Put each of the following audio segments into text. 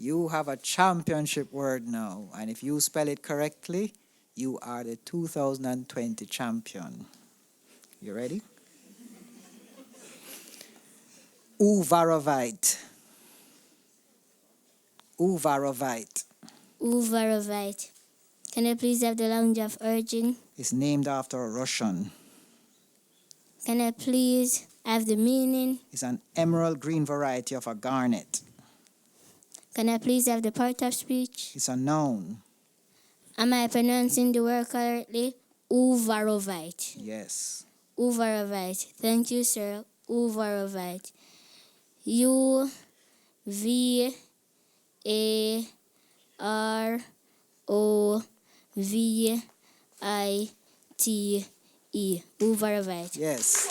You have a championship word now, and if you spell it correctly, you are the 2020 champion. You ready? Uvarovite. Uvarovite. Uvarovite. Can I please have the language of origin? It's named after a Russian. Can I please have the meaning? It's an emerald green variety of a garnet. Can I please have the part of speech? It's a noun. Am I pronouncing the word correctly? Uvarovite. Yes. Uvarovite. Thank you, sir. Uvarovite. Uvarovite. Uvarovite. Yes.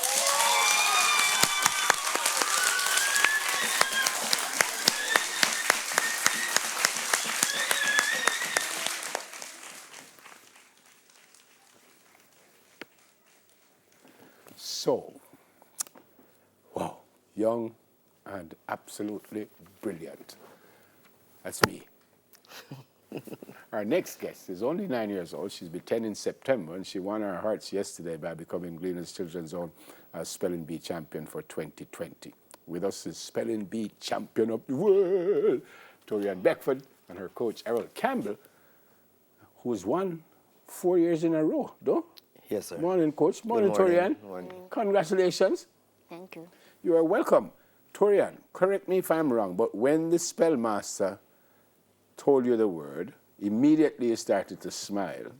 So, wow, young and absolutely brilliant. That's me. Our next guest is only 9 years old. She's be 10 in September, and she won our hearts yesterday by becoming Gleaners Children's Own Spelling Bee champion for 2020. With us is Spelling Bee champion of the world, Toriann Beckford, and her coach, Errol Campbell, who's won 4 years in a row, though? Yes, sir. Morning, Coach. Morning, Toriann. Morning. Congratulations. Thank you. You are welcome. Toriann, correct me if I'm wrong, but when the spellmaster told you the word, immediately you started to smile,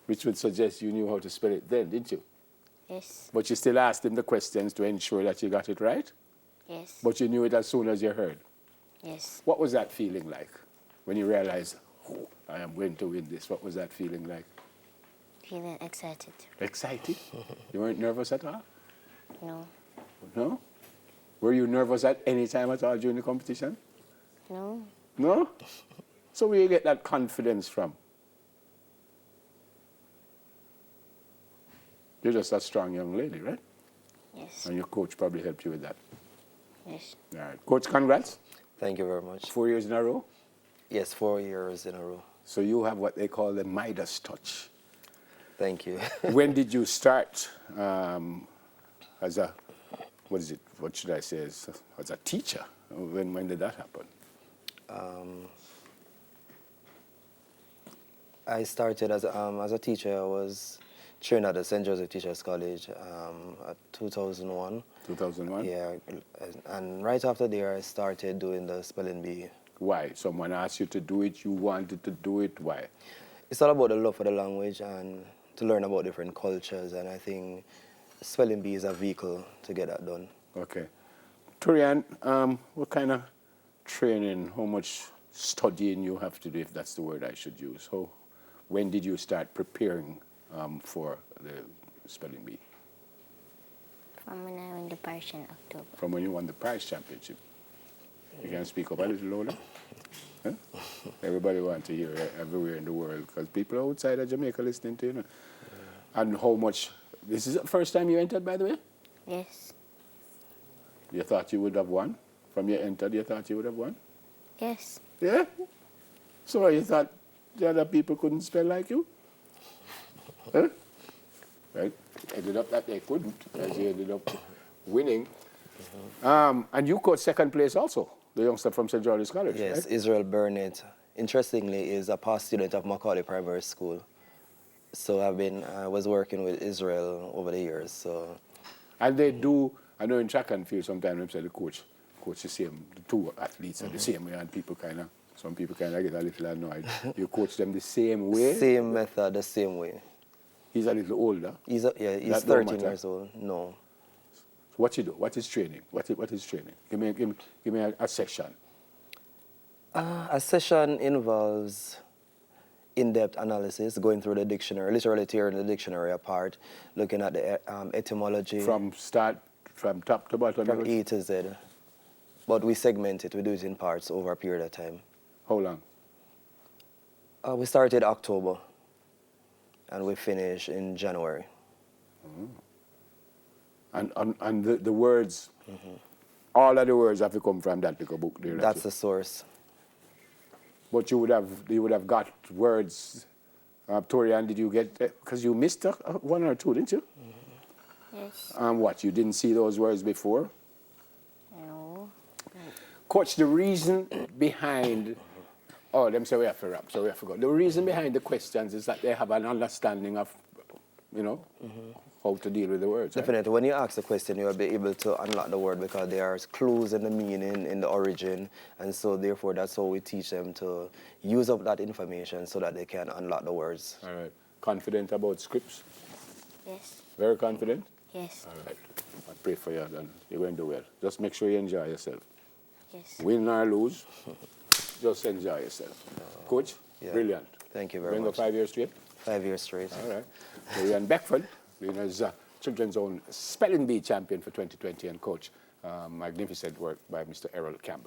which would suggest you knew how to spell it then, didn't you? Yes. But you still asked him the questions to ensure that you got it right? Yes. But you knew it as soon as you heard. Yes. What was that feeling like when you realized, oh, I am going to win this? What was that feeling like? Feeling excited. Excited? You weren't nervous at all? No. No? Were you nervous at any time at all during the competition? No. No? So where you get that confidence from? You're just a strong young lady, right? Yes. And your coach probably helped you with that. Yes. All right. Coach, congrats. Thank you very much. 4 years in a row. Yes, 4 years in a row. So you have what they call the Midas touch. Thank you. When did you start as a, what should I say, as a teacher? When did that happen? I started as a teacher. I was trained at the St. Joseph Teachers College at 2001. 2001? Yeah, and right after there I started doing the spelling bee. Why? Someone asked you to do it, you wanted to do it, why? It's all about the love for the language and to learn about different cultures, and I think spelling bee is a vehicle to get that done. Okay. Toriann, what kind of training, how much studying you have to do, if that's the word I should use? When did you start preparing for the spelling bee? From when I won the parish in October. From when you won the parish championship? You can speak up a little louder? Huh? Everybody wants to hear it everywhere in the world because people outside of Jamaica listening to you. Know? And how much, this is the first time you entered, by the way? Yes. You thought you would have won? From you entered, you thought you would have won? Yes. Yeah? So you thought the other people couldn't spell like you? Huh? Right? Ended up that they couldn't, as you ended up winning. And you got second place also, the youngster from St. George's College, Yes, right? Israel Burnett, interestingly, is a past student of Macaulay Primary School. So I was working with Israel over the years. So. And they do, I know in track and field sometimes they say the coach the same, the two athletes are the same way, and some people kind of get a little annoyed. You coach them the same way? Same method, the same way. He's a little older? He's 13 years old, no. So what you do? What is training? What is training? Give me a session. A session involves in-depth analysis, going through the dictionary, literally tearing the dictionary apart, looking at the etymology. From top to bottom? From E to Z. But we segment it, we do it in parts over a period of time. How long? We started October, and we finish in January. And the words, all of the words have to come from that little book there. That's the source. But you would have got words. Toriann, did you get, because you missed one or two, didn't you? Yes. What, you didn't see those words before? No. Coach, the reason behind, oh, them say we have to wrap, so we have to go. The reason behind the questions is that they have an understanding of, how to deal with the words. Right? Definitely. When you ask the question, you'll be able to unlock the word because there are clues in the meaning, in the origin, and so therefore that's how we teach them to use up that information so that they can unlock the words. All right. Confident about scripts? Yes. Very confident? Yes. All right. I pray for you, and you're going to do well. Just make sure you enjoy yourself. Yes. Win or lose, just enjoy yourself. Coach, Yeah. brilliant. Thank you very Going much. to go 5 years straight? 5 years straight. All right. Toriann Beckford, as Children's Own Spelling Bee champion for 2020 and coach. Magnificent work by Mr. Errol Campbell.